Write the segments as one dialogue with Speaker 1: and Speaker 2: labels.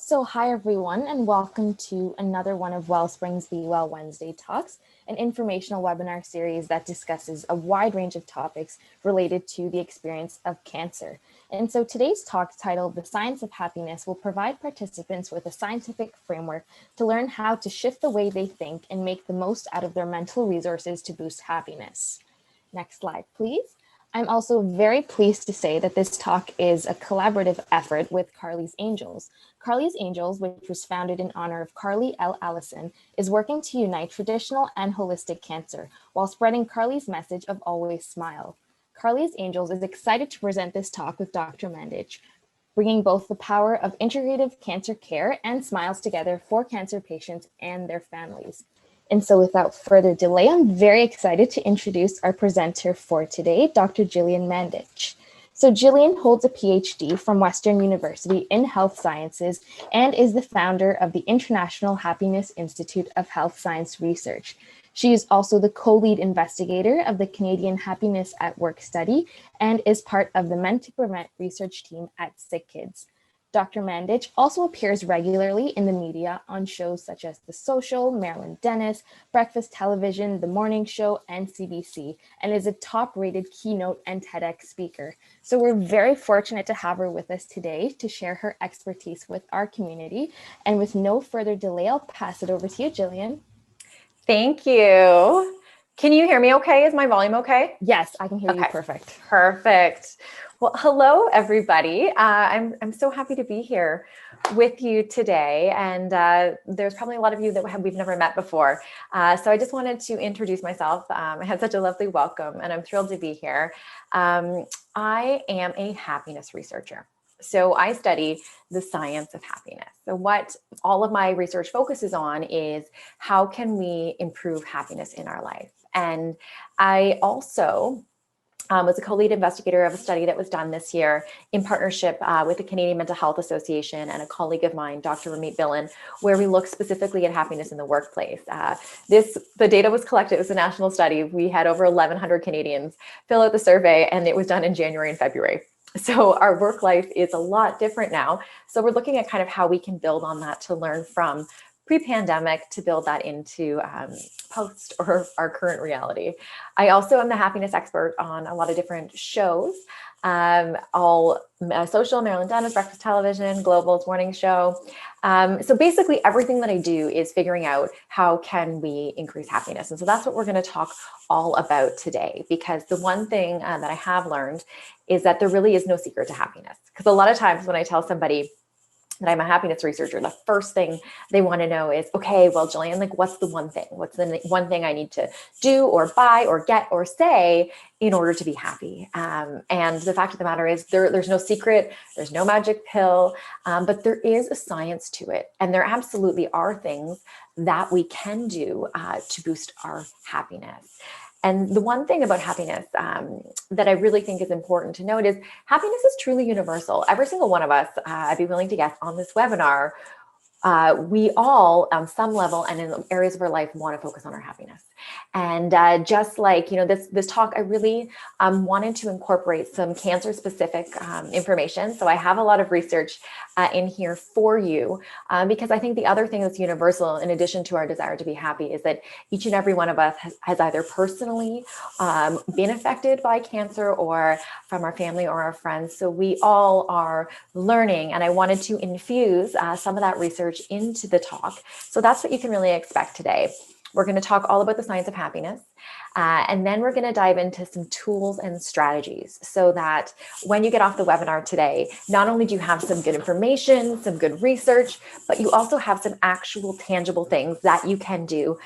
Speaker 1: Hi everyone, and welcome to another one of Wellspring's Be Well Wednesday Talks, an informational webinar series that discusses a wide range of topics related to the experience of cancer. And so today's talk, titled The Science of Happiness, will provide participants with a scientific framework to learn how to shift the way they think and make the most out of their mental resources to boost happiness. Next slide, please. I'm also very pleased to say that this talk is a collaborative effort with Carley's Angels. Carley's Angels, which was founded in honor of Carley L. Allison, is working to unite traditional and holistic cancer while spreading Carley's message of always smile. Carley's Angels is excited to present this talk with Dr. Mandich, bringing both the power of integrative cancer care and smiles together for cancer patients and their families. And so without further delay, I'm very excited to introduce our presenter for today, Dr. Gillian Mandich. So Gillian holds a PhD from Western University in Health Sciences and is the founder of the International Happiness Institute of Health Science Research. She is also the co-lead investigator of the Canadian Happiness at Work study and is part of the Meant2Prevent research team at SickKids. Dr. Mandich also appears regularly in the media on shows such as The Social, Marilyn Dennis, Breakfast Television, The Morning Show, and CBC, and is a top-rated keynote and TEDx speaker. So we're very fortunate to have her with us today to share her expertise with our community. And with no further delay, I'll pass it over to you, Gillian.
Speaker 2: Thank you. Can you hear me okay? Is my volume okay?
Speaker 1: Yes, I can hear you perfect.
Speaker 2: Perfect. Well, hello, everybody. I'm so happy to be here with you today. And there's probably a lot of you that we've never met before. So I just wanted to introduce myself. I had such a lovely welcome and I'm thrilled to be here. I am a happiness researcher. So I study the science of happiness. So what all of my research focuses on is how can we improve happiness in our life? And I also was a co-lead investigator of a study that was done this year in partnership with the Canadian Mental Health Association and a colleague of mine, Dr. Ramit Billen, where we looked specifically at happiness in the workplace. The data was collected. It was a national study. We had over 1,100 Canadians fill out the survey, and it was done in January and February. So our work life is a lot different now. So we're looking at kind of how we can build on that to learn from pre-pandemic to build that into post or our current reality. I also am the happiness expert on a lot of different shows, all Social, Marilyn Dennis, Breakfast Television, Global's Morning Show. So basically everything that I do is figuring out how can we increase happiness. And so that's what we're going to talk all about today, because the one thing that I have learned is that there really is no secret to happiness. Because a lot of times when I tell somebody that I'm a happiness researcher, the first thing they want to know is, okay, well, Gillian, like, what's the one thing? What's the one thing I need to do or buy or get or say in order to be happy? And the fact of the matter is there's no secret, there's no magic pill, but there is a science to it. And there absolutely are things that we can do to boost our happiness. And the one thing about happiness that I really think is important to note is happiness is truly universal. Every single one of us, I'd be willing to guess on this webinar, we all on some level and in areas of our life want to focus on our happiness. And just like, this talk, I really wanted to incorporate some cancer specific information. So I have a lot of research in here for you because I think the other thing that's universal in addition to our desire to be happy is that each and every one of us has either personally been affected by cancer or from our family or our friends. So we all are learning, and I wanted to infuse some of that research into the talk. So that's what you can really expect today. We're going to talk all about the science of happiness, and then we're going to dive into some tools and strategies so that when you get off the webinar today, not only do you have some good information, some good research, but you also have some actual tangible things that you can do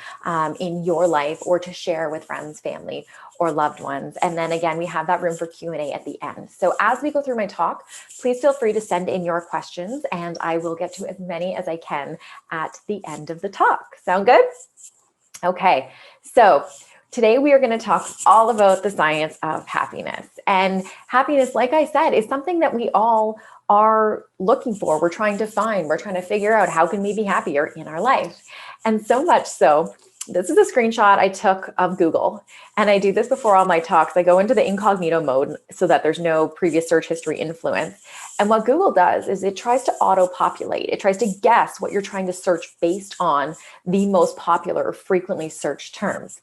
Speaker 2: in your life or to share with friends, family, or loved ones. And then again, we have that room for Q&A at the end. So as we go through my talk, please feel free to send in your questions and I will get to as many as I can at the end of the talk. Sound good? Okay, so today we are going to talk all about the science of happiness. And happiness, like I said, is something that we all are looking for. We're trying to find, we're trying to figure out how can we be happier in our life. And so much so This is a screenshot I took of Google, and I do this before all my talks. I go into the incognito mode so that there's no previous search history influence. And what Google does is it tries to auto-populate. It tries to guess what you're trying to search based on the most popular or frequently searched terms.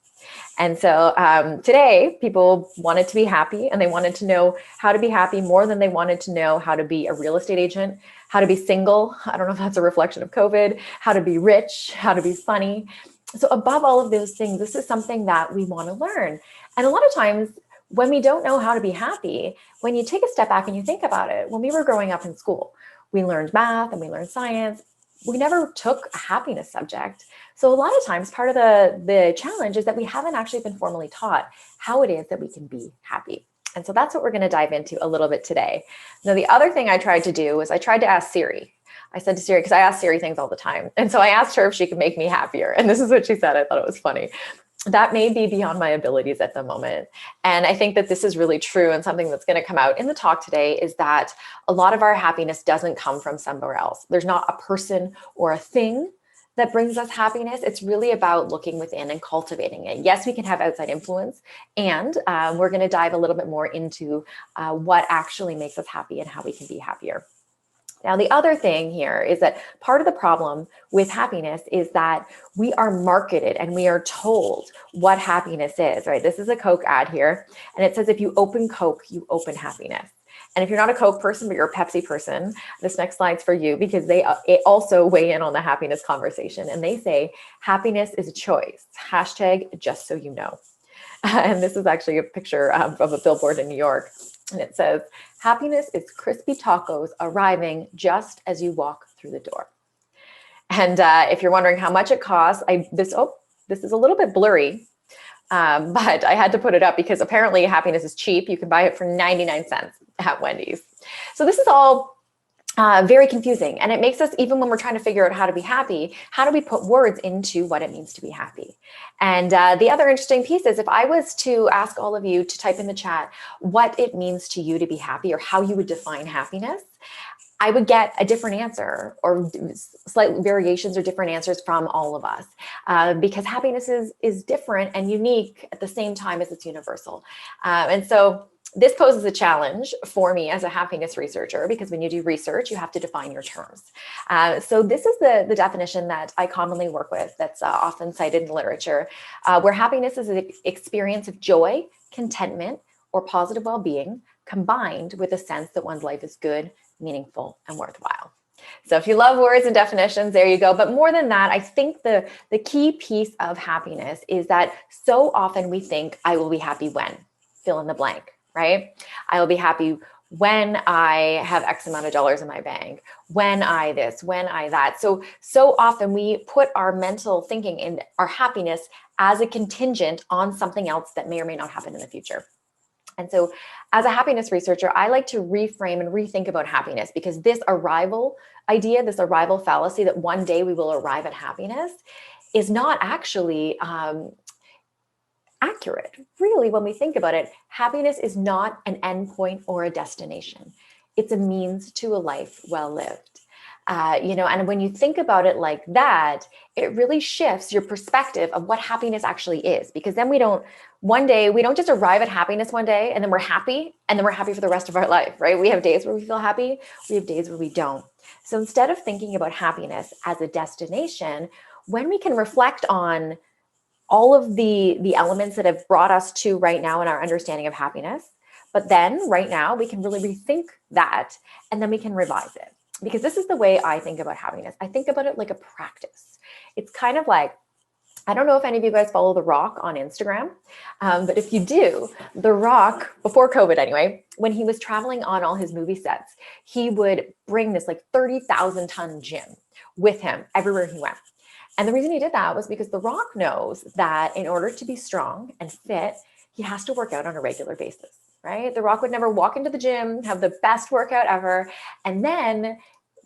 Speaker 2: And so today, people wanted to be happy, and they wanted to know how to be happy more than they wanted to know how to be a real estate agent, how to be single. I don't know if that's a reflection of COVID, how to be rich, how to be funny. So above all of those things, this is something that we want to learn. And a lot of times when we don't know how to be happy, when you take a step back and you think about it, when we were growing up in school, we learned math and we learned science. We never took a happiness subject. So a lot of times part of the challenge is that we haven't actually been formally taught how it is that we can be happy. And so that's what we're going to dive into a little bit today. Now, the other thing I tried to do was I tried to ask Siri. I said to Siri, because I ask Siri things all the time. And so I asked her if she could make me happier. And this is what she said. I thought it was funny. That may be beyond my abilities at the moment. And I think that this is really true, and something that's going to come out in the talk today is that a lot of our happiness doesn't come from somewhere else. There's not a person or a thing that brings us happiness. It's really about looking within and cultivating it. Yes, we can have outside influence, and we're going to dive a little bit more into what actually makes us happy and how we can be happier. Now, the other thing here is that part of the problem with happiness is that we are marketed and we are told what happiness is, right? This is a Coke ad here, and it says, if you open Coke, you open happiness. And if you're not a Coke person, but you're a Pepsi person, this next slide's for you, because they also weigh in on the happiness conversation. And they say, happiness is a choice. Hashtag just so you know. And this is actually a picture of a billboard in New York. And it says, happiness is crispy tacos arriving just as you walk through the door. And if you're wondering how much it costs, this is a little bit blurry, but I had to put it up because apparently happiness is cheap. You can buy it for 99 cents at Wendy's. So this is all very confusing. And it makes us, even when we're trying to figure out how to be happy, how do we put words into what it means to be happy? And the other interesting piece is, if I was to ask all of you to type in the chat what it means to you to be happy, or how you would define happiness, I would get a different answer, or slight variations or different answers from all of us, because happiness is different and unique at the same time as it's universal. And so this poses a challenge for me as a happiness researcher, because when you do research, you have to define your terms. So this is the definition that I commonly work with, that's often cited in literature, where happiness is an experience of joy, contentment, or positive well-being, combined with a sense that one's life is good, meaningful, and worthwhile. So if you love words and definitions, there you go. But more than that, I think the key piece of happiness is that so often we think, I will be happy when, fill in the blank, right? I will be happy when I have X amount of dollars in my bank, when I this, when I that. So often we put our mental thinking and our happiness as a contingent on something else that may or may not happen in the future. And so as a happiness researcher, I like to reframe and rethink about happiness, because this arrival idea, this arrival fallacy that one day we will arrive at happiness, is not actually accurate. Really, when we think about it, happiness is not an endpoint or a destination. It's a means to a life well lived. And when you think about it like that, it really shifts your perspective of what happiness actually is, because then we don't just arrive at happiness one day and then we're happy for the rest of our life, right? We have days where we feel happy, we have days where we don't. So instead of thinking about happiness as a destination, when we can reflect on all of the elements that have brought us to right now in our understanding of happiness, but then right now we can really rethink that, and then we can revise it. Because this is the way I think about happiness. I think about it like a practice. It's kind of like, I don't know if any of you guys follow The Rock on Instagram, but if you do, The Rock, before COVID anyway, when he was traveling on all his movie sets, he would bring this like 30,000 ton gym with him everywhere he went. And the reason he did that was because The Rock knows that in order to be strong and fit, he has to work out on a regular basis, right? The Rock would never walk into the gym, have the best workout ever, and then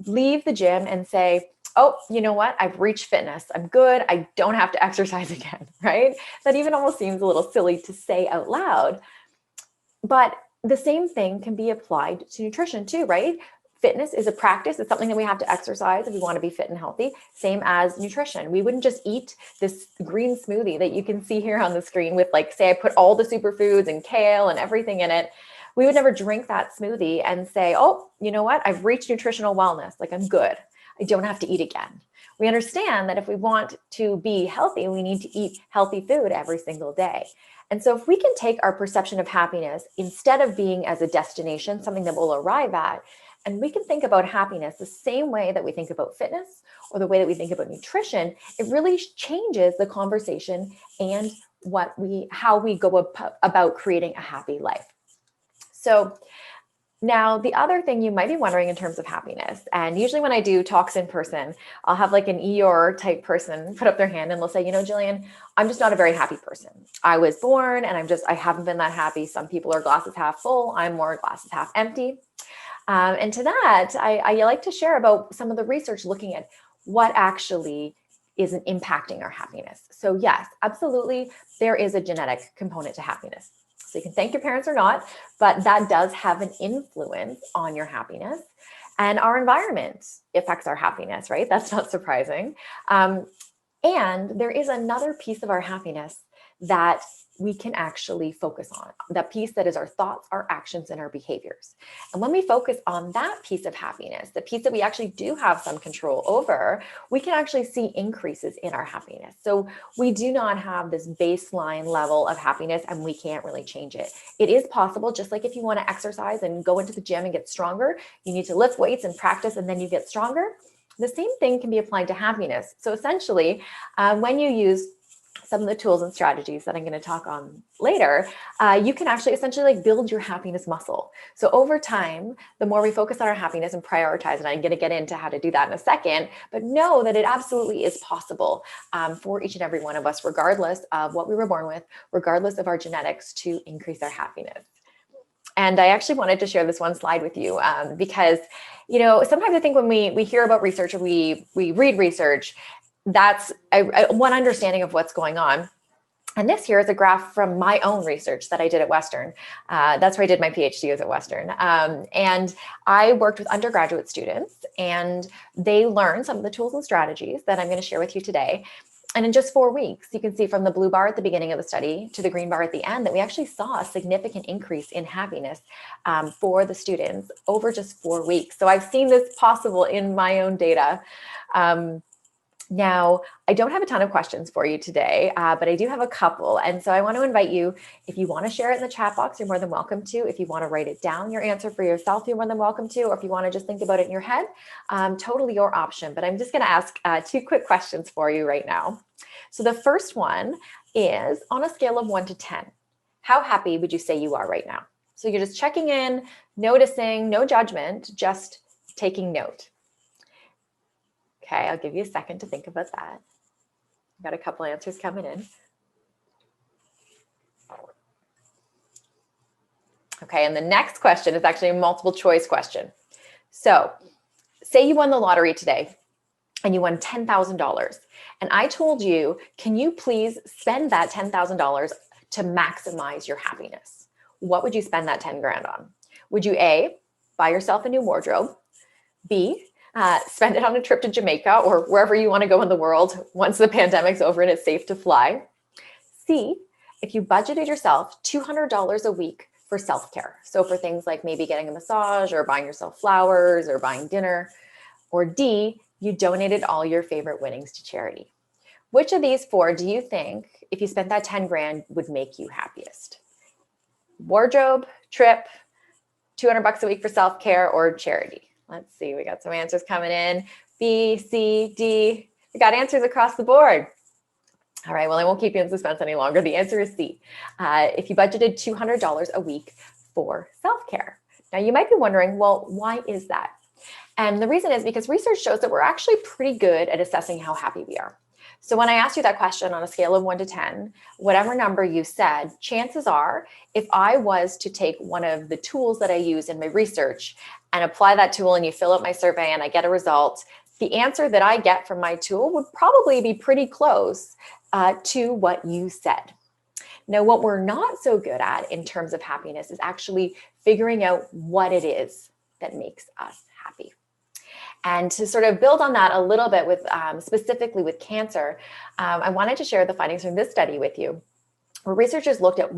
Speaker 2: leave the gym and say, oh, you know what? I've reached fitness. I'm good. I don't have to exercise again, right? That even almost seems a little silly to say out loud. But the same thing can be applied to nutrition too, right? Fitness is a practice. It's something that we have to exercise if we want to be fit and healthy. Same as nutrition. We wouldn't just eat this green smoothie that you can see here on the screen with, like, say I put all the superfoods and kale and everything in it. We would never drink that smoothie and say, oh, you know what? I've reached nutritional wellness. Like, I'm good. I don't have to eat again. We understand that if we want to be healthy, we need to eat healthy food every single day. And so if we can take our perception of happiness, instead of being as a destination, something that we'll arrive at, and we can think about happiness the same way that we think about fitness or the way that we think about nutrition, it really changes the conversation and how we go about creating a happy life. So now, the other thing you might be wondering in terms of happiness, and usually when I do talks in person, I'll have like an Eeyore type person put up their hand and they'll say, you know, Gillian, I'm just not a very happy person. I was born and I haven't been that happy. Some people are glasses half full. I'm more glasses half empty. And to that, I like to share about some of the research looking at what actually isn't impacting our happiness. So yes, absolutely, there is a genetic component to happiness. So you can thank your parents or not, but that does have an influence on your happiness. And our environment affects our happiness, right? That's not surprising. And there is another piece of our happiness that we can actually focus on, that piece that is our thoughts, our actions, and our behaviors. And when we focus on that piece of happiness, the piece that we actually do have some control over, we can actually see increases in our happiness. So we do not have this baseline level of happiness and we can't really change it. It is possible, just like if you want to exercise and go into the gym and get stronger, you need to lift weights and practice and then you get stronger. The same thing can be applied to happiness. So essentially, when you use some of the tools and strategies that I'm going to talk on later, you can actually essentially like build your happiness muscle. So over time, the more we focus on our happiness and prioritize, and I'm going to get into how to do that in a second, but know that it absolutely is possible for each and every one of us, regardless of what we were born with, regardless of our genetics, to increase our happiness. And I actually wanted to share this one slide with you because, you know, sometimes I think when we hear about research or we read research, that's one understanding of what's going on. And this here is a graph from my own research that I did at Western. That's where I did my PhD, was at Western. And I worked with undergraduate students and they learned some of the tools and strategies that I'm going to share with you today. And in just 4 weeks, you can see from the blue bar at the beginning of the study to the green bar at the end that we actually saw a significant increase in happiness for the students over just 4 weeks. So I've seen this possible in my own data. Now, I don't have a ton of questions for you today, but I do have a couple. And so I want to invite you, if you want to share it in the chat box, you're more than welcome to. If you want to write it down, your answer for yourself, you're more than welcome to. Or if you want to just think about it in your head, totally your option. But I'm just going to ask 2 quick questions for you right now. So the first one is, on a scale of 1 to 10, how happy would you say you are right now? So you're just checking in, noticing, no judgment, just taking note. Okay, I'll give you a second to think about that. Got a couple answers coming in. Okay, and the next question is actually a multiple choice question. So say you won the lottery today and you won $10,000. And I told you, can you please spend that $10,000 to maximize your happiness? What would you spend that 10 grand on? Would you A, buy yourself a new wardrobe? B, spend it on a trip to Jamaica or wherever you want to go in the world once the pandemic's over and it's safe to fly? C, if you budgeted yourself $200 a week for self-care. So for things like maybe getting a massage or buying yourself flowers or buying dinner. Or D, you donated all your favorite winnings to charity. Which of these 4 do you think, if you spent that 10 grand, would make you happiest? Wardrobe, trip, $200 a week for self-care, or charity? Let's see, we got some answers coming in. B, C, D. We got answers across the board. All right, well, I won't keep you in suspense any longer. The answer is C. If you budgeted $200 a week for self-care. Now, you might be wondering, well, why is that? And the reason is because research shows that we're actually pretty good at assessing how happy we are. So when I asked you that question on a scale of 1 to 10, whatever number you said, chances are, if I was to take one of the tools that I use in my research and apply that tool and you fill out my survey and I get a result, the answer that I get from my tool would probably be pretty close to what you said. Now, what we're not so good at in terms of happiness is actually figuring out what it is that makes us happy. And to sort of build on that a little bit with specifically with cancer, I wanted to share the findings from this study with you, where researchers looked at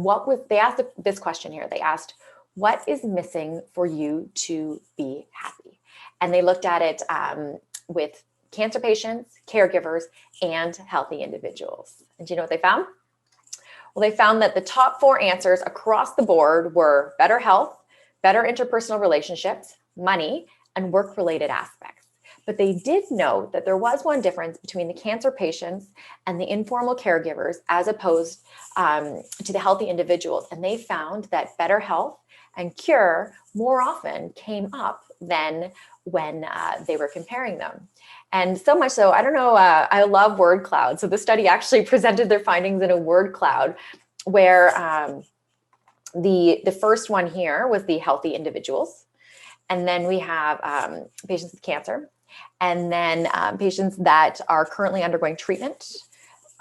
Speaker 2: they asked this question here. They asked, what is missing for you to be happy? And they looked at it with cancer patients, caregivers, and healthy individuals. And do you know what they found? Well, they found that the top 4 answers across the board were better health, better interpersonal relationships, money, and work-related aspects. But they did note that there was one difference between the cancer patients and the informal caregivers as opposed to the healthy individuals. And they found that better health and cure more often came up than when they were comparing them. And so much so, I don't know, I love word clouds. So the study actually presented their findings in a word cloud where the first one here was the healthy individuals. And then we have patients with cancer, and then patients that are currently undergoing treatment.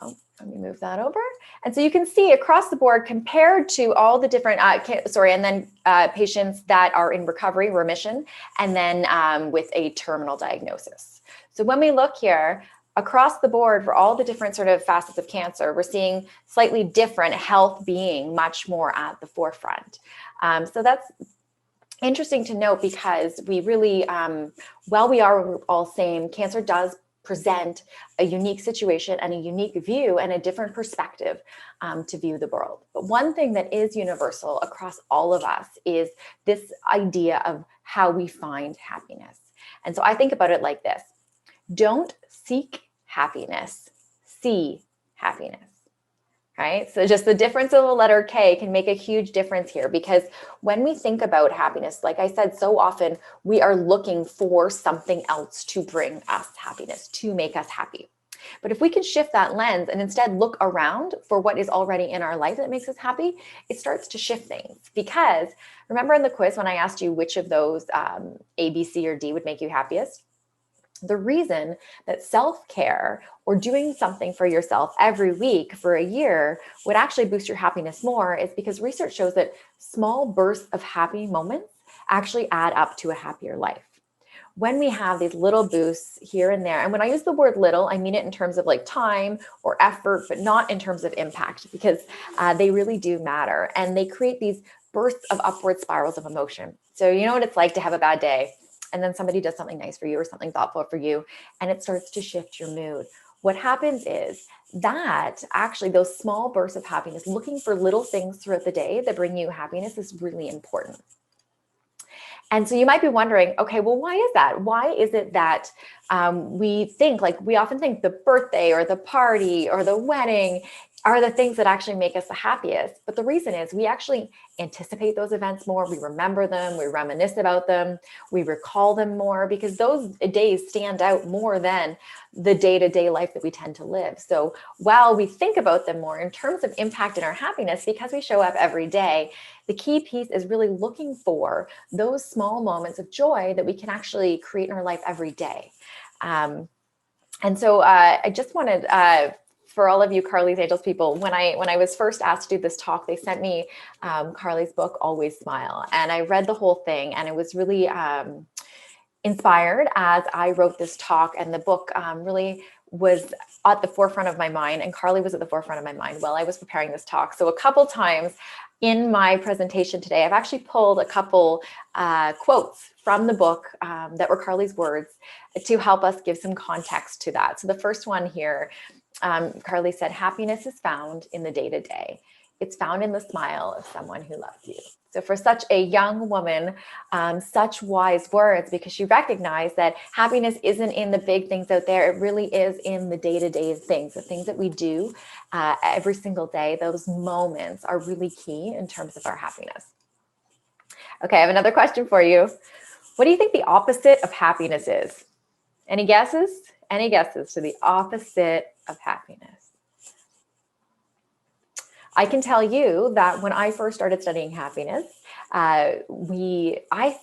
Speaker 2: Oh, let me move that over. And so you can see across the board compared to all the different, and then patients that are in recovery, remission, and then with a terminal diagnosis. So when we look here, across the board for all the different sort of facets of cancer, we're seeing slightly different health being much more at the forefront. So that's interesting to note because we really, while we are all same, cancer does present a unique situation and a unique view and a different perspective to view the world. But one thing that is universal across all of us is this idea of how we find happiness. And so I think about it like this: don't seek happiness, see happiness. Right? So just the difference of the letter K can make a huge difference here, because when we think about happiness, like I said, so often we are looking for something else to bring us happiness, to make us happy. But if we can shift that lens and instead look around for what is already in our life that makes us happy, it starts to shift things. Because remember in the quiz when I asked you which of those A, B, C, or D would make you happiest? The reason that self-care or doing something for yourself every week for a year would actually boost your happiness more is because research shows that small bursts of happy moments actually add up to a happier life. When we have these little boosts here and there, and when I use the word little, I mean it in terms of like time or effort, but not in terms of impact, because they really do matter. And they create these bursts of upward spirals of emotion. So you know what it's like to have a bad day, and then somebody does something nice for you or something thoughtful for you, and it starts to shift your mood. What happens is that actually those small bursts of happiness, looking for little things throughout the day that bring you happiness, is really important. And so you might be wondering, okay, well, why is that? Why is it that we often think the birthday or the party or the wedding are the things that actually make us the happiest? But the reason is we actually anticipate those events more. We remember them, we reminisce about them, we recall them more, because those days stand out more than the day-to-day life that we tend to live. So while we think about them more in terms of impact in our happiness, because we show up every day, the key piece is really looking for those small moments of joy that we can actually create in our life every day. And so I just wanted, for all of you Carley's Angels people, when I was first asked to do this talk, they sent me Carley's book, Always Smile. And I read the whole thing, and it was really inspired as I wrote this talk. And the book really was at the forefront of my mind, and Carley was at the forefront of my mind while I was preparing this talk. So a couple times in my presentation today, I've actually pulled a couple quotes from the book that were Carley's words to help us give some context to that. So the first one here, Carley said, "Happiness is found in the day-to-day. It's found in the smile of someone who loves you." So for such a young woman, such wise words, because she recognized that happiness isn't in the big things out there. It really is in the day-to-day things, the things that we do every single day. Those moments are really key in terms of our happiness. Okay, I have another question for you. What do you think the opposite of happiness is? Any guesses? Any guesses to the opposite of happiness? I can tell you that when I first started studying happiness, I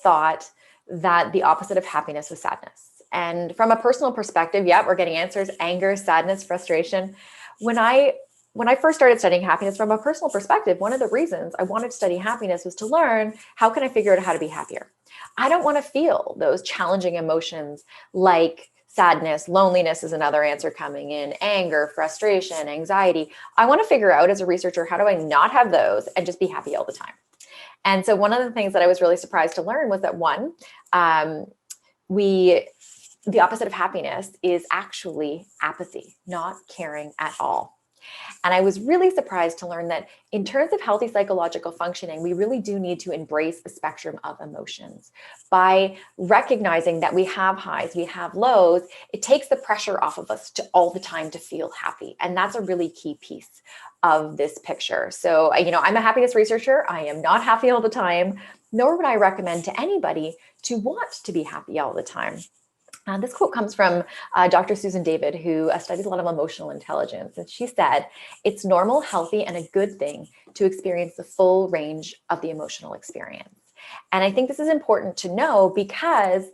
Speaker 2: thought that the opposite of happiness was sadness. And from a personal perspective, yeah, we're getting answers: anger, sadness, frustration. When I when I first started studying happiness from a personal perspective, one of the reasons I wanted to study happiness was to learn, how can I figure out how to be happier? I don't want to feel those challenging emotions like sadness, loneliness is another answer coming in, anger, frustration, anxiety. I want to figure out as a researcher, how do I not have those and just be happy all the time? And so one of the things that I was really surprised to learn was that one, the opposite of happiness is actually apathy, not caring at all. And I was really surprised to learn that in terms of healthy psychological functioning, we really do need to embrace a spectrum of emotions. By recognizing that we have highs, we have lows, it takes the pressure off of us to all the time to feel happy. And that's a really key piece of this picture. So, I'm a happiness researcher. I am not happy all the time, nor would I recommend to anybody to want to be happy all the time. This quote comes from Dr. Susan David, who studies a lot of emotional intelligence. And she said, it's normal, healthy, and a good thing to experience the full range of the emotional experience. And I think this is important to know because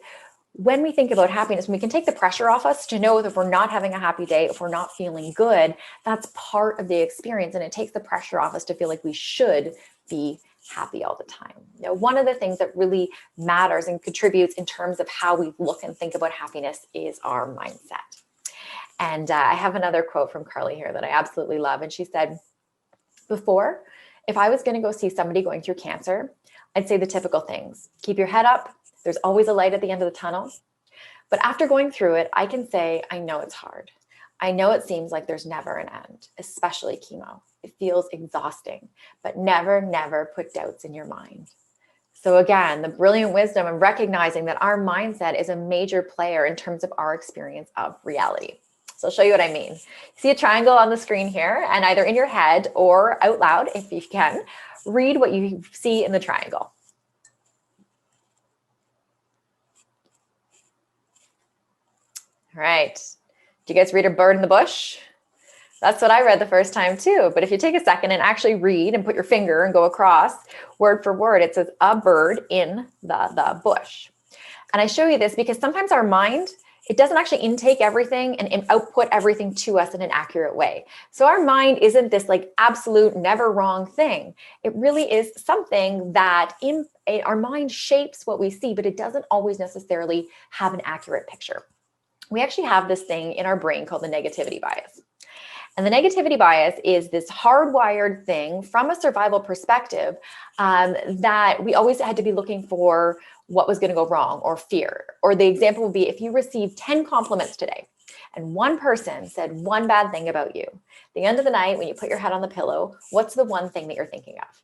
Speaker 2: when we think about happiness, we can take the pressure off us to know that if we're not having a happy day, if we're not feeling good, that's part of the experience. And it takes the pressure off us to feel like we should be happy all the time. One of the things that really matters and contributes in terms of how we look and think about happiness is our mindset. And I have another quote from Carley here that I absolutely love. And she said, before, if I was going to go see somebody going through cancer, I'd say the typical things. Keep your head up. There's always a light at the end of the tunnel. But after going through it, I can say, I know it's hard. I know it seems like there's never an end, especially chemo. It feels exhausting, but never, never put doubts in your mind. So again, the brilliant wisdom of recognizing that our mindset is a major player in terms of our experience of reality. So I'll show you what I mean. See a triangle on the screen here, and either in your head or out loud, if you can, read what you see in the triangle. All right. Do you guys read a bird in the bush? That's what I read the first time too. But if you take a second and actually read and put your finger and go across word for word, it says a bird in the bush. And I show you this because sometimes our mind, it doesn't actually intake everything and output everything to us in an accurate way. So our mind isn't this like absolute never wrong thing. It really is something that our mind shapes what we see, but it doesn't always necessarily have an accurate picture. We actually have this thing in our brain called the negativity bias. And the negativity bias is this hardwired thing from a survival perspective that we always had to be looking for what was going to go wrong or fear. Or the example would be if you received 10 compliments today and one person said one bad thing about you. At the end of the night, when you put your head on the pillow, what's the one thing that you're thinking of?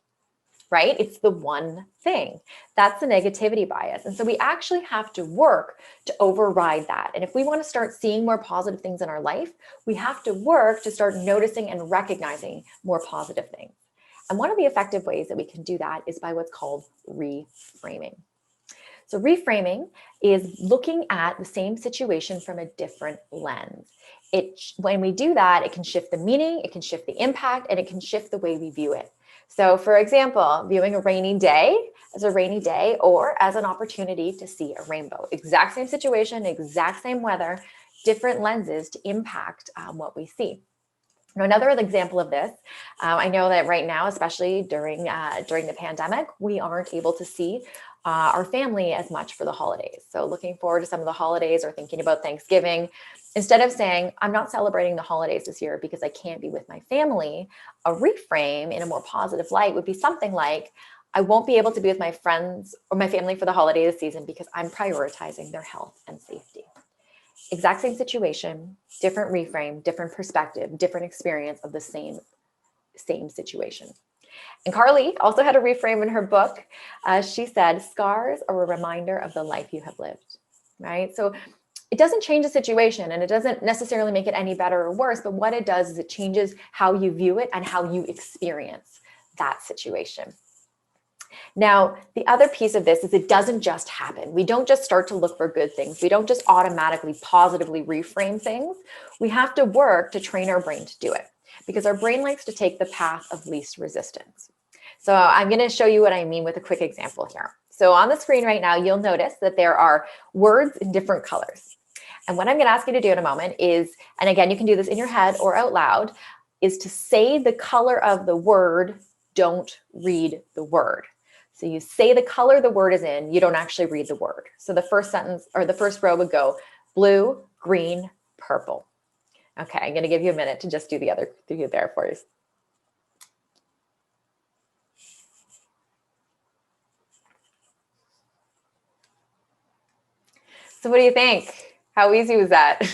Speaker 2: Right? It's the one thing. That's the negativity bias. And so we actually have to work to override that. And if we want to start seeing more positive things in our life, we have to work to start noticing and recognizing more positive things. And one of the effective ways that we can do that is by what's called reframing. So reframing is looking at the same situation from a different lens. When we do that, it can shift the meaning, it can shift the impact, and it can shift the way we view it. So for example, viewing a rainy day as a rainy day or as an opportunity to see a rainbow. Exact same situation, exact same weather, different lenses to impact what we see. Now, another example of this, I know that right now, especially during the pandemic, we aren't able to see our family as much for the holidays. So looking forward to some of the holidays or thinking about Thanksgiving, instead of saying, I'm not celebrating the holidays this year because I can't be with my family, a reframe in a more positive light would be something like, I won't be able to be with my friends or my family for the holiday this season because I'm prioritizing their health and safety. Exact same situation, different reframe, different perspective, different experience of the same situation. And Carley also had a reframe in her book. She said, scars are a reminder of the life you have lived, right? So it doesn't change the situation and it doesn't necessarily make it any better or worse, but what it does is it changes how you view it and how you experience that situation. Now, the other piece of this is it doesn't just happen. We don't just start to look for good things. We don't just automatically positively reframe things. We have to work to train our brain to do it because our brain likes to take the path of least resistance. So I'm going to show you what I mean with a quick example here. So on the screen right now, you'll notice that there are words in different colors. And what I'm going to ask you to do in a moment is, and again, you can do this in your head or out loud, is to say the color of the word, don't read the word. So you say the color the word is in, you don't actually read the word. So the first sentence or the first row would go blue, green, purple. Okay, I'm going to give you a minute to just do the other thing there for you. So what do you think? How easy was that?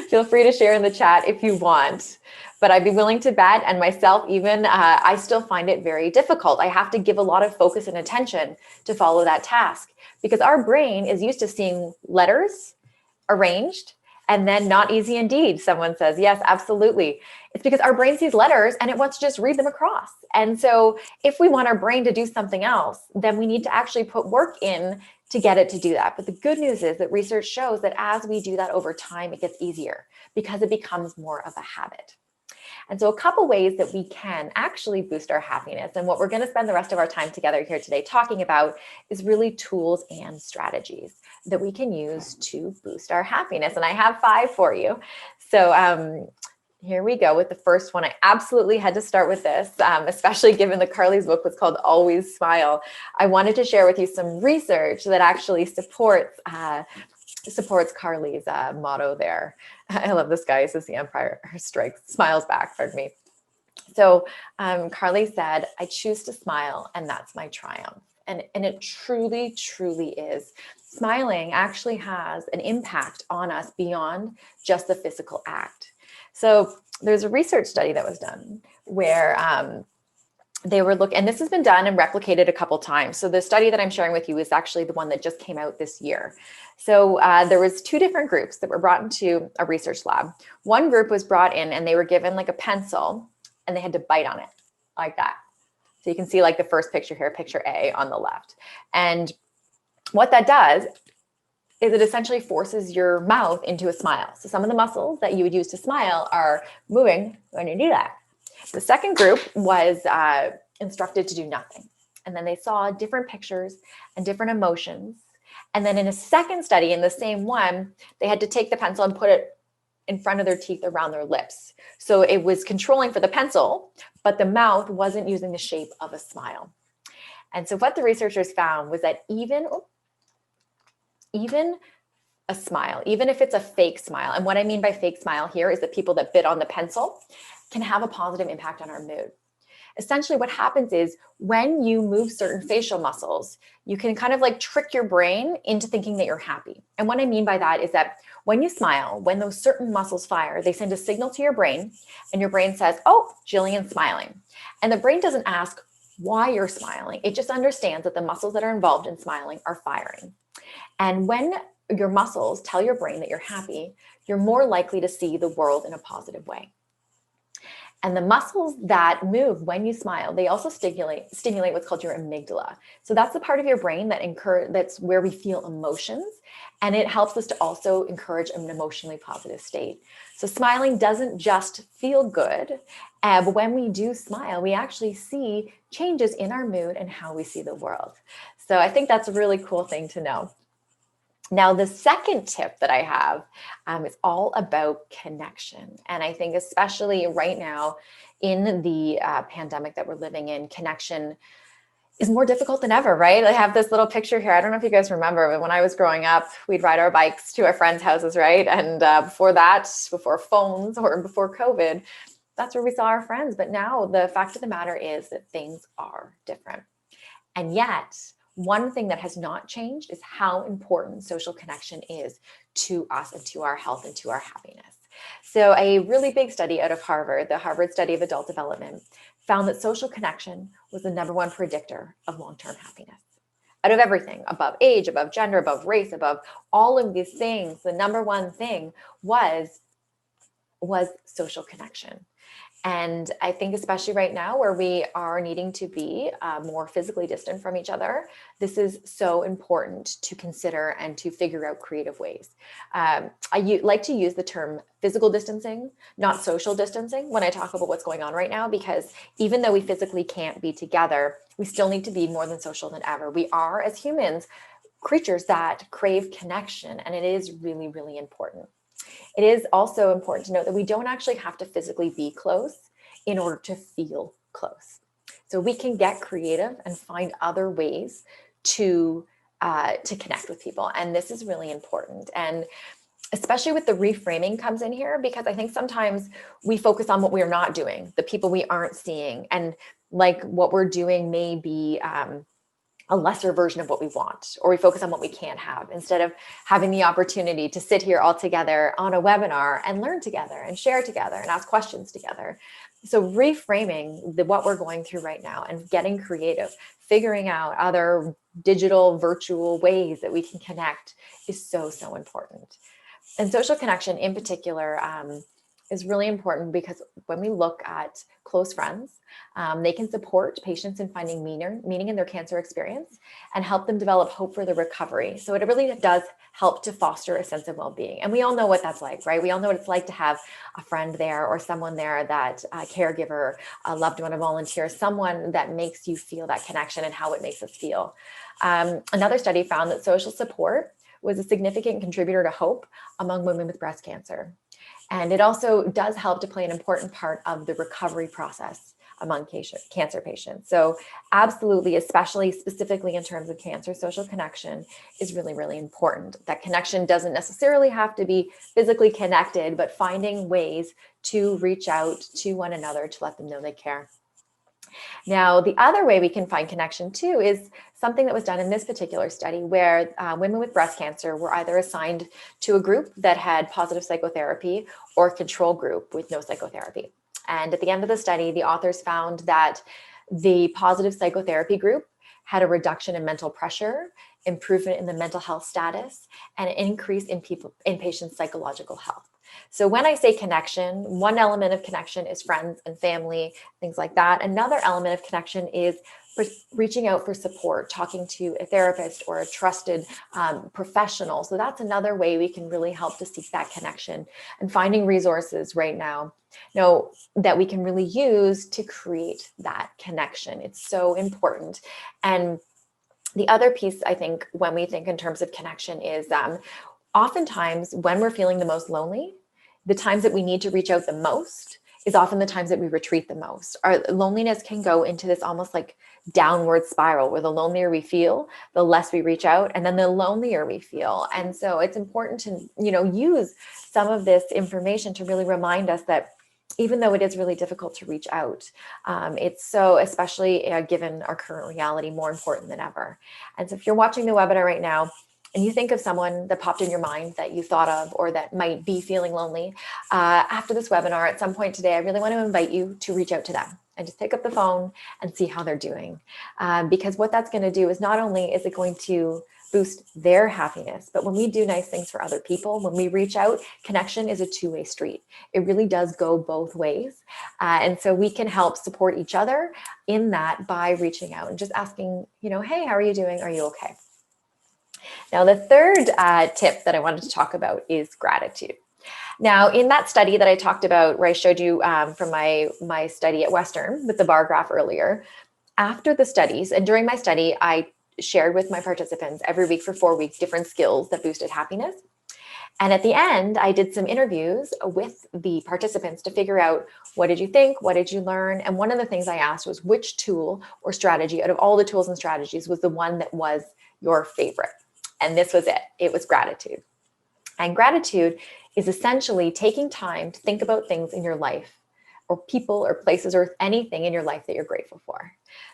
Speaker 2: Feel free to share in the chat if you want, but I'd be willing to bet, and myself even, I still find it very difficult. I have to give a lot of focus and attention to follow that task because our brain is used to seeing letters arranged and then not easy indeed. Someone says, yes, absolutely. It's because our brain sees letters and it wants to just read them across. And so if we want our brain to do something else, then we need to actually put work in to get it to do that. But the good news is that research shows that as we do that over time, it gets easier because it becomes more of a habit. And so a couple ways that we can actually boost our happiness, and what we're going to spend the rest of our time together here today talking about, is really tools and strategies that we can use to boost our happiness. And I have 5 for you. So here we go with the first one. I absolutely had to start with this, especially given that Carley's book was called Always Smile. I wanted to share with you some research that actually supports Carley's motto there. I love this guy. It says the Empire Strikes, smiles back, pardon me. So Carley said, I choose to smile and that's my triumph. And it truly, truly is. Smiling actually has an impact on us beyond just the physical act. So there's a research study that was done where they were looking, and this has been done and replicated a couple times. So the study that I'm sharing with you is actually the one that just came out this year. So there was 2 different groups that were brought into a research lab. One group was brought in and they were given like a pencil and they had to bite on it like that. So you can see like the first picture here, picture A on the left. And what that does is it essentially forces your mouth into a smile. So some of the muscles that you would use to smile are moving when you do that. The second group was instructed to do nothing. And then they saw different pictures and different emotions. And then in a second study, in the same one, they had to take the pencil and put it in front of their teeth around their lips. So it was controlling for the pencil, but the mouth wasn't using the shape of a smile. And so what the researchers found was that even a smile, even if it's a fake smile, and what I mean by fake smile here is that people that bit on the pencil can have a positive impact on our mood. Essentially what happens is when you move certain facial muscles, you can kind of like trick your brain into thinking that you're happy. And what I mean by that is that when you smile, when those certain muscles fire, they send a signal to your brain and your brain says, oh, Gillian's smiling. And the brain doesn't ask why you're smiling. It just understands that the muscles that are involved in smiling are firing. And when your muscles tell your brain that you're happy, you're more likely to see the world in a positive way. And the muscles that move when you smile, they also stimulate what's called your amygdala. So that's the part of your brain that's where we feel emotions. And it helps us to also encourage an emotionally positive state. So smiling doesn't just feel good, but when we do smile, we actually see changes in our mood and how we see the world. So I think that's a really cool thing to know. Now, the second tip that I have is all about connection. And I think especially right now in the pandemic that we're living in, connection is more difficult than ever, right? I have this little picture here. I don't know if you guys remember, but when I was growing up, we'd ride our bikes to our friends' houses, right? And before phones or before COVID, that's where we saw our friends. But now the fact of the matter is that things are different. And yet, one thing that has not changed is how important social connection is to us and to our health and to our happiness. So a really big study out of Harvard, the Harvard Study of Adult Development, found that social connection was the #1 predictor of long-term happiness. Out of everything, above age, above gender, above race, above all of these things, the #1 thing was social connection. And I think especially right now where we are needing to be more physically distant from each other, this is so important to consider and to figure out creative ways. I like to use the term physical distancing, not social distancing, when I talk about what's going on right now, because even though we physically can't be together, we still need to be more than social than ever. We are, as humans, creatures that crave connection, and it is really, really important. it is also important to note that we don't actually have to physically be close in order to feel close. So we can get creative and find other ways to connect with people. And this is really important. And especially with the reframing comes in here, because I think sometimes we focus on what we're not doing, the people we aren't seeing, and like what we're doing may be a lesser version of what we want, or we focus on what we can't have instead of having the opportunity to sit here all together on a webinar and learn together and share together and ask questions together. So reframing what we're going through right now and getting creative, figuring out other digital, virtual ways that we can connect is so, so important. And social connection in particular is really important because when we look at close friends, they can support patients in finding meaning in their cancer experience and help them develop hope for the recovery. So it really does help to foster a sense of well-being. And we all know what that's like, right? We all know what it's like to have a friend there or someone there, that a caregiver, a loved one, a volunteer, someone that makes you feel that connection and how it makes us feel. Another study found that social support was a significant contributor to hope among women with breast cancer. And it also does help to play an important part of the recovery process among cancer patients. So absolutely, especially specifically in terms of cancer, social connection is really, really important. That connection doesn't necessarily have to be physically connected, but finding ways to reach out to one another to let them know they care. Now, the other way we can find connection too is something that was done in this particular study where women with breast cancer were either assigned to a group that had positive psychotherapy or a control group with no psychotherapy. And at the end of the study, the authors found that the positive psychotherapy group had a reduction in mental pressure, improvement in the mental health status, and an increase in patients' psychological health. So when I say connection, one element of connection is friends and family, things like that. Another element of connection is reaching out for support, talking to a therapist or a trusted professional. So that's another way we can really help to seek that connection, and finding resources right now, that we can really use to create that connection. It's so important. And the other piece, I think, when we think in terms of connection is oftentimes when we're feeling the most lonely, the times that we need to reach out the most is often the times that we retreat the most. Our loneliness can go into this almost like downward spiral where the lonelier we feel, the less we reach out, and then the lonelier we feel. And so it's important to, use some of this information to really remind us that even though it is really difficult to reach out, it's so, especially given our current reality, more important than ever. And so if you're watching the webinar right now, and you think of someone that popped in your mind that you thought of or that might be feeling lonely, after this webinar at some point today, I really want to invite you to reach out to them and just pick up the phone and see how they're doing. Because what that's going to do is not only is it going to boost their happiness, but when we do nice things for other people, when we reach out, connection is a two-way street. It really does go both ways. And so we can help support each other in that by reaching out and just asking, hey, how are you doing? Are you okay? Now, the third tip that I wanted to talk about is gratitude. Now, in that study that I talked about, where I showed you from my study at Western with the bar graph earlier, after the studies and during my study, I shared with my participants every week for 4 weeks different skills that boosted happiness. And at the end, I did some interviews with the participants to figure out, what did you think? What did you learn? And one of the things I asked was, which tool or strategy out of all the tools and strategies was the one that was your favorite? And this was it. It was gratitude. And gratitude is essentially taking time to think about things in your life, or people or places or anything in your life that you're grateful for.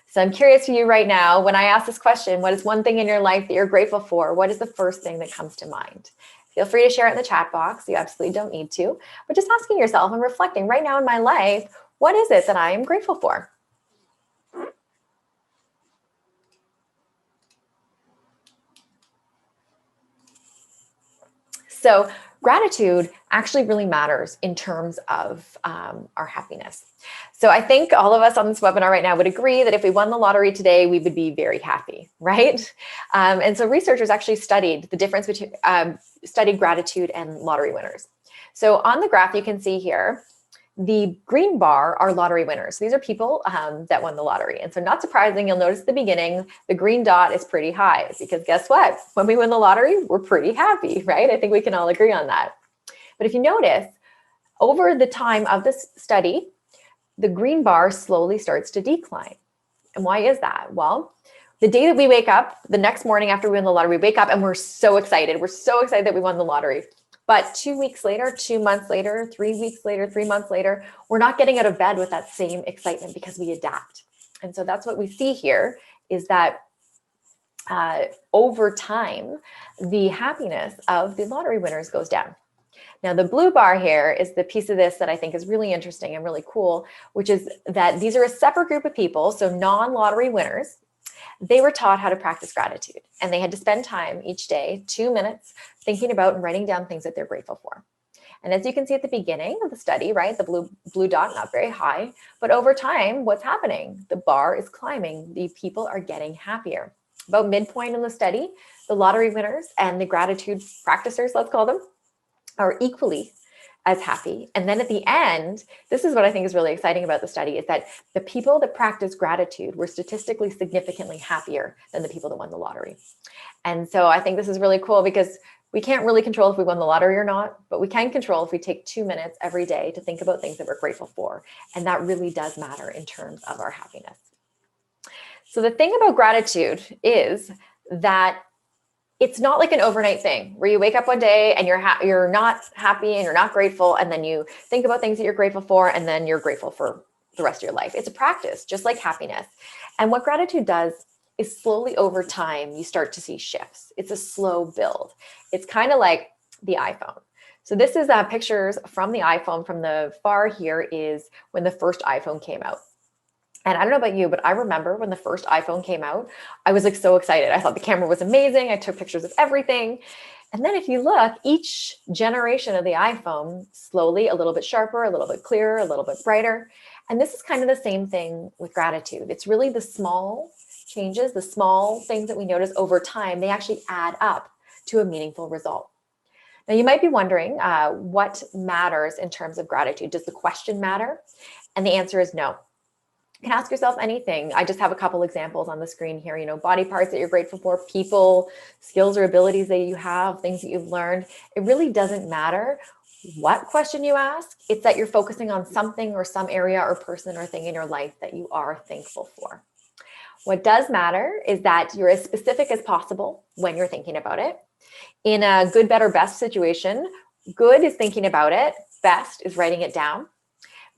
Speaker 2: So I'm curious for you right now, when I ask this question, what is one thing in your life that you're grateful for? What is the first thing that comes to mind? Feel free to share it in the chat box. You absolutely don't need to, but just asking yourself and reflecting right now in my life, what is it that I am grateful for? So gratitude actually really matters in terms of our happiness. So I think all of us on this webinar right now would agree that if we won the lottery today, we would be very happy, right? And so researchers actually studied the difference between, studied gratitude and lottery winners. So on the graph, you can see here, the green bar are lottery winners. These are people that won the lottery. And so not surprising, you'll notice at the beginning, the green dot is pretty high because guess what? When we win the lottery, we're pretty happy, right? I think we can all agree on that. But if you notice, over the time of this study, the green bar slowly starts to decline. And why is that? Well, the day that we wake up, the next morning after we win the lottery, we wake up and we're so excited. We're so excited that we won the lottery. But 2 weeks later, 2 months later, 3 weeks later, 3 months later, we're not getting out of bed with that same excitement because we adapt. And so that's what we see here is that over time, the happiness of the lottery winners goes down. Now, the blue bar here is the piece of this that I think is really interesting and really cool, which is that these are a separate group of people, so non-lottery winners. They were taught how to practice gratitude, and they had to spend time each day, 2 minutes, thinking about and writing down things that they're grateful for. And as you can see at the beginning of the study, right, the blue dot, not very high, but over time, what's happening? The bar is climbing. The people are getting happier. About midpoint in the study, the lottery winners and the gratitude practicers, let's call them, are equally as happy. And then at the end, this is what I think is really exciting about the study, is that the people that practice gratitude were statistically significantly happier than the people that won the lottery. And so I think this is really cool because we can't really control if we won the lottery or not, but we can control if we take 2 minutes every day to think about things that we're grateful for. And that really does matter in terms of our happiness. So the thing about gratitude is that it's not like an overnight thing where you wake up one day and you're not happy and you're not grateful, and then you think about things that you're grateful for, and then you're grateful for the rest of your life. It's a practice, just like happiness. And what gratitude does is slowly over time, you start to see shifts. It's a slow build. It's kind of like the iPhone. So this is pictures from the iPhone. From the far here is when the first iPhone came out. And I don't know about you, but I remember when the first iPhone came out, I was like so excited. I thought the camera was amazing. I took pictures of everything. And then if you look, each generation of the iPhone, slowly a little bit sharper, a little bit clearer, a little bit brighter. And this is kind of the same thing with gratitude. It's really the small changes, the small things that we notice over time, they actually add up to a meaningful result. Now, you might be wondering what matters in terms of gratitude. Does the question matter? And the answer is no. You can ask yourself anything. I just have a couple examples on the screen here, body parts that you're grateful for, people, skills or abilities that you have, things that you've learned. It really doesn't matter what question you ask. It's that you're focusing on something or some area or person or thing in your life that you are thankful for. What does matter is that you're as specific as possible when you're thinking about it. In a good, better, best situation, good is thinking about it, best is writing it down.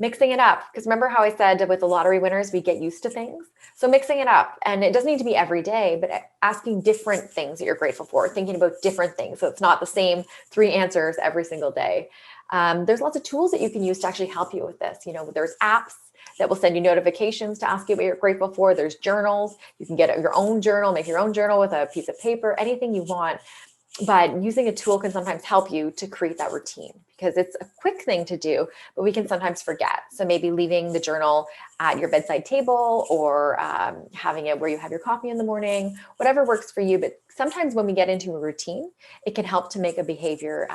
Speaker 2: Mixing it up, because remember how I said with the lottery winners, we get used to things. So mixing it up, and it doesn't need to be every day, but asking different things that you're grateful for, thinking about different things. So it's not the same 3 answers every single day. There's lots of tools that you can use to actually help you with this. There's apps that will send you notifications to ask you what you're grateful for. There's journals. You can get your own journal, make your own journal with a piece of paper, anything you want. But using a tool can sometimes help you to create that routine because it's a quick thing to do, but we can sometimes forget. So maybe leaving the journal at your bedside table or having it where you have your coffee in the morning, whatever works for you. But sometimes when we get into a routine, it can help to make a behavior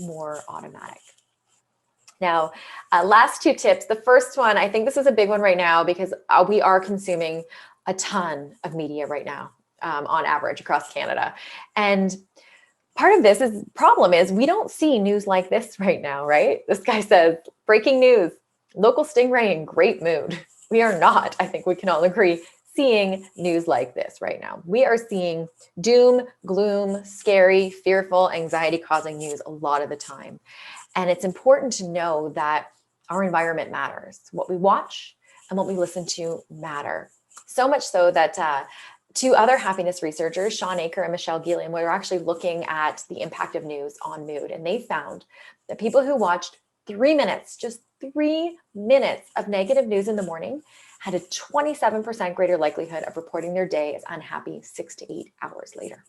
Speaker 2: more automatic. Now, last 2 tips. The first one, I think this is a big one right now because we are consuming a ton of media right now on average across Canada. And part of this problem is we don't see news like this right now, right? This guy says, breaking news, local stingray in great mood. We are not, I think we can all agree, seeing news like this right now. We are seeing doom, gloom, scary, fearful, anxiety-causing news a lot of the time. And it's important to know that our environment matters. What we watch and what we listen to matter. So much so that 2 other happiness researchers, Sean Aker and Michelle Gillian, were actually looking at the impact of news on mood. And they found that people who watched 3 minutes, just 3 minutes of negative news in the morning had a 27% greater likelihood of reporting their day as unhappy 6 to 8 hours later.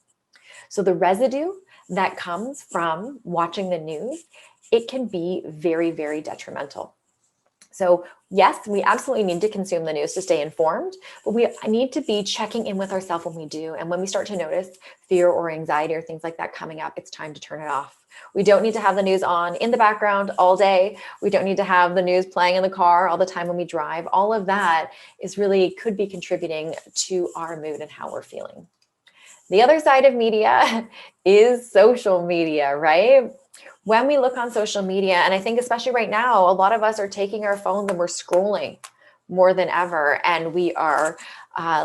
Speaker 2: So the residue that comes from watching the news, it can be very, very detrimental. So yes, we absolutely need to consume the news to stay informed, but we need to be checking in with ourselves when we do. And when we start to notice fear or anxiety or things like that coming up, it's time to turn it off. We don't need to have the news on in the background all day. We don't need to have the news playing in the car all the time when we drive. All of that could be contributing to our mood and how we're feeling. The other side of media is social media, right? When we look on social media, and I think especially right now, a lot of us are taking our phones and we're scrolling more than ever, and we are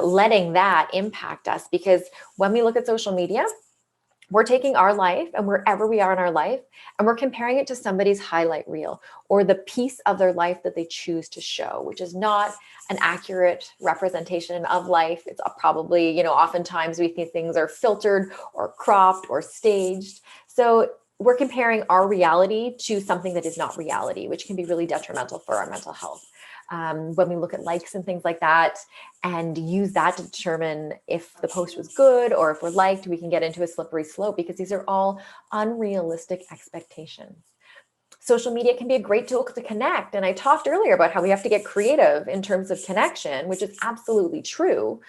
Speaker 2: letting that impact us, because when we look at social media, we're taking our life and wherever we are in our life, and we're comparing it to somebody's highlight reel or the piece of their life that they choose to show, which is not an accurate representation of life. It's probably, oftentimes we think things are filtered or cropped or staged. So we're comparing our reality to something that is not reality, which can be really detrimental for our mental health. When we look at likes and things like that and use that to determine if the post was good or if we're liked, we can get into a slippery slope, because these are all unrealistic expectations. Social media can be a great tool to connect. And I talked earlier about how we have to get creative in terms of connection, which is absolutely true.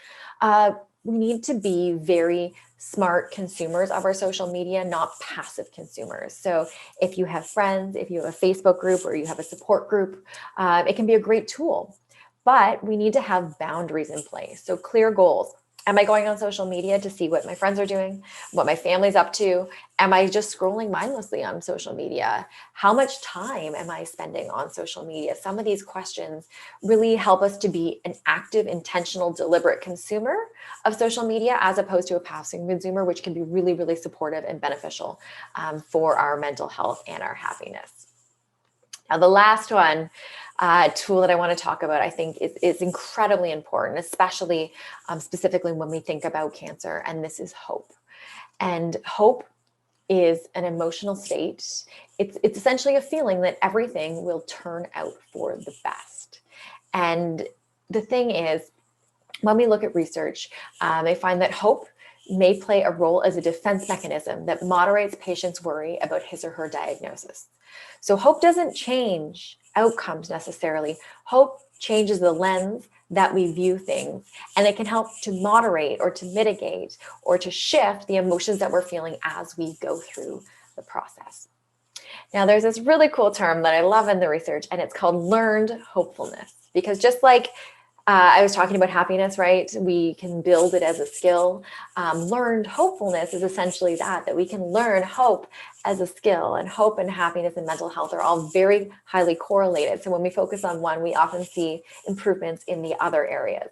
Speaker 2: We need to be very smart consumers of our social media, not passive consumers. So if you have friends, if you have a Facebook group or you have a support group, it can be a great tool. But we need to have boundaries in place. So clear goals. Am I going on social media to see what my friends are doing, what my family's up to? Am I just scrolling mindlessly on social media? How much time am I spending on social media? Some of these questions really help us to be an active, intentional, deliberate consumer of social media, as opposed to a passive consumer, which can be really, really supportive and beneficial for our mental health and our happiness. Now, the last one, tool that I want to talk about, I think is incredibly important, especially specifically when we think about cancer, and this is hope. And hope is an emotional state. It's essentially a feeling that everything will turn out for the best. And the thing is, when we look at research, they find that hope may play a role as a defense mechanism that moderates patients' worry about his or her diagnosis. So hope doesn't change outcomes necessarily. Hope changes the lens that we view things, and it can help to moderate or to mitigate or to shift the emotions that we're feeling as we go through the process. Now, there's this really cool term that I love in the research, and it's called learned hopefulness, because just like I was talking about happiness, right? We can build it as a skill. Learned hopefulness is essentially that we can learn hope as a skill, and hope and happiness and mental health are all very highly correlated. So when we focus on one, we often see improvements in the other areas.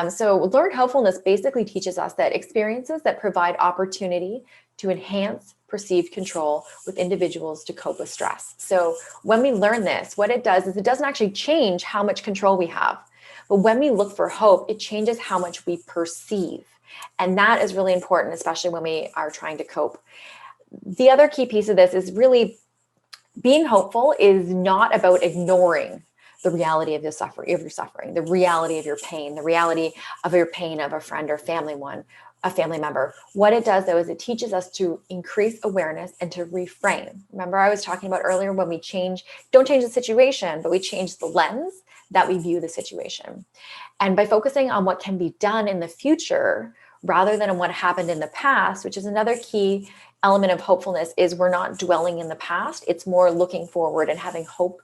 Speaker 2: So learned hopefulness basically teaches us that experiences that provide opportunity to enhance perceived control with individuals to cope with stress. So when we learn this, what it does is it doesn't actually change how much control we have. But when we look for hope, it changes how much we perceive. And that is really important, especially when we are trying to cope. The other key piece of this is really being hopeful is not about ignoring the reality of your suffering, the reality of your pain, the reality of your pain of a friend or a family member. What it does, though, is it teaches us to increase awareness and to reframe. Remember, I was talking about earlier, when we don't change the situation, but we change the lens that we view the situation. And by focusing on what can be done in the future rather than on what happened in the past, which is another key element of hopefulness, is we're not dwelling in the past. It's more looking forward and having hope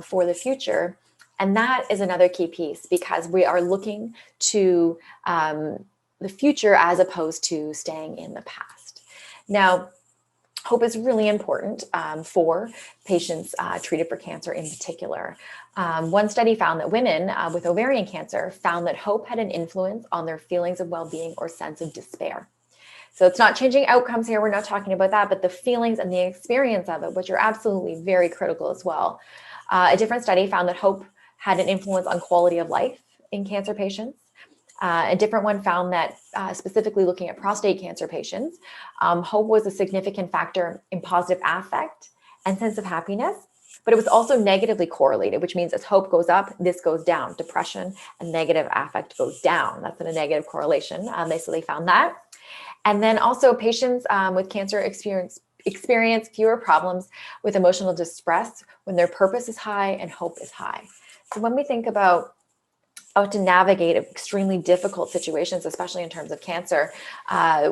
Speaker 2: for the future. And that is another key piece, because we are looking to the future as opposed to staying in the past. Now, hope is really important for patients treated for cancer in particular. One study found that women with ovarian cancer found that hope had an influence on their feelings of well-being or sense of despair. So it's not changing outcomes here. We're not talking about that, but the feelings and the experience of it, which are absolutely very critical as well. A different study found that hope had an influence on quality of life in cancer patients. A different one found that specifically looking at prostate cancer patients, hope was a significant factor in positive affect and sense of happiness, but it was also negatively correlated, which means as hope goes up, this goes down. Depression and negative affect goes down. That's in a negative correlation. So they found that. And then also patients with cancer experience fewer problems with emotional distress when their purpose is high and hope is high. So when we think about how to navigate extremely difficult situations, especially in terms of cancer,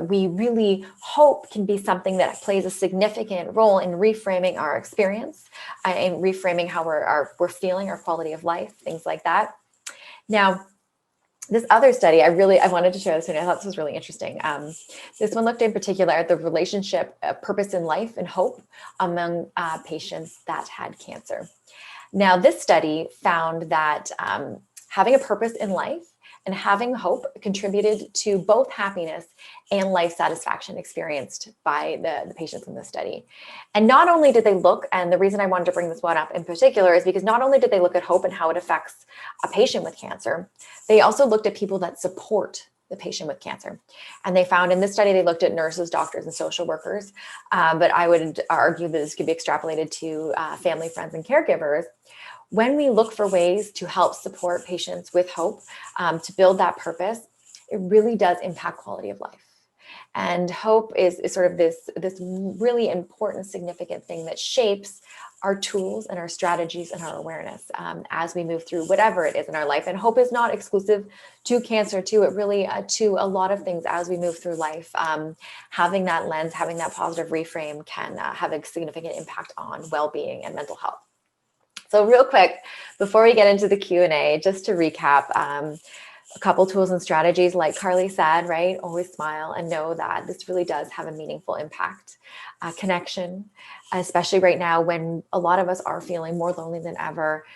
Speaker 2: we really hope can be something that plays a significant role in reframing our experience and reframing how we're feeling, our quality of life, things like that. Now, this other study, I wanted to share this one. I thought this was really interesting. This one looked in particular at the relationship, purpose in life and hope among patients that had cancer. Now, this study found that having a purpose in life and having hope contributed to both happiness and life satisfaction experienced by the patients in this study. And not only did they look, and the reason I wanted to bring this one up in particular is because not only did they look at hope and how it affects a patient with cancer, they also looked at people that support the patient with cancer. And they found in this study, they looked at nurses, doctors, and social workers. But I would argue that this could be extrapolated to family, friends, and caregivers. When we look for ways to help support patients with hope, to build that purpose, it really does impact quality of life. And hope is sort of this really important, significant thing that shapes our tools and our strategies and our awareness as we move through whatever it is in our life. And hope is not exclusive to cancer too. It really to a lot of things as we move through life. Having that lens, having that positive reframe can have a significant impact on well-being and mental health. So real quick, before we get into the Q&A, just to recap, a couple tools and strategies, like Carley said, right? Always smile and know that this really does have a meaningful impact. Connection, especially right now when a lot of us are feeling more lonely than ever,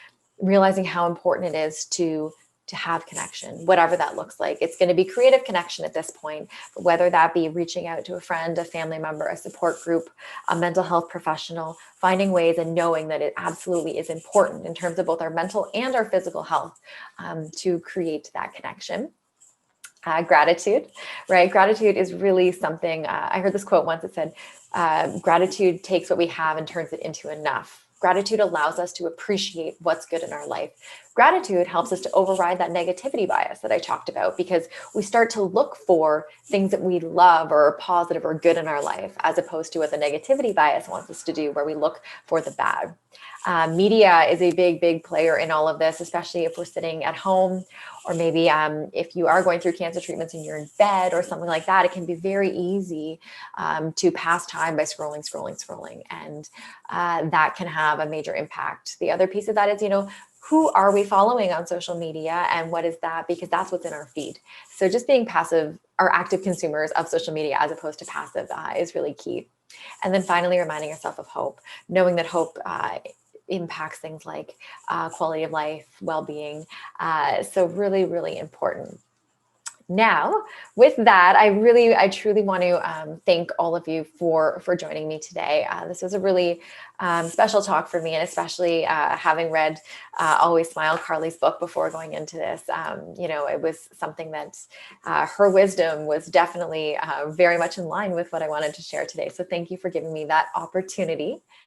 Speaker 2: realizing how important it is to have connection, whatever that looks like. It's going to be creative connection at this point, but whether that be reaching out to a friend, a family member, a support group, a mental health professional, finding ways and knowing that it absolutely is important in terms of both our mental and our physical health to create that connection. Gratitude, right? Gratitude is really something, I heard this quote once, it said, gratitude takes what we have and turns it into enough. Gratitude allows us to appreciate what's good in our life. Gratitude helps us to override that negativity bias that I talked about, because we start to look for things that we love or are positive or good in our life, as opposed to what the negativity bias wants us to do, where we look for the bad. Media is a big player in all of this, especially if we're sitting at home, or maybe if you are going through cancer treatments and you're in bed or something like that. It can be very easy to pass time by scrolling. And that can have a major impact. The other piece of that is, who are we following on social media and what is that? Because that's what's in our feed. So just being passive or active consumers of social media as opposed to passive is really key. And then finally, reminding yourself of hope, knowing that hope impacts things like quality of life, well-being. So really important. Now, with that, I truly want to thank all of you for joining me today. This was a really special talk for me, and especially having read Always Smile, Carley's book, before going into this. It was something that her wisdom was definitely very much in line with what I wanted to share today. So thank you for giving me that opportunity.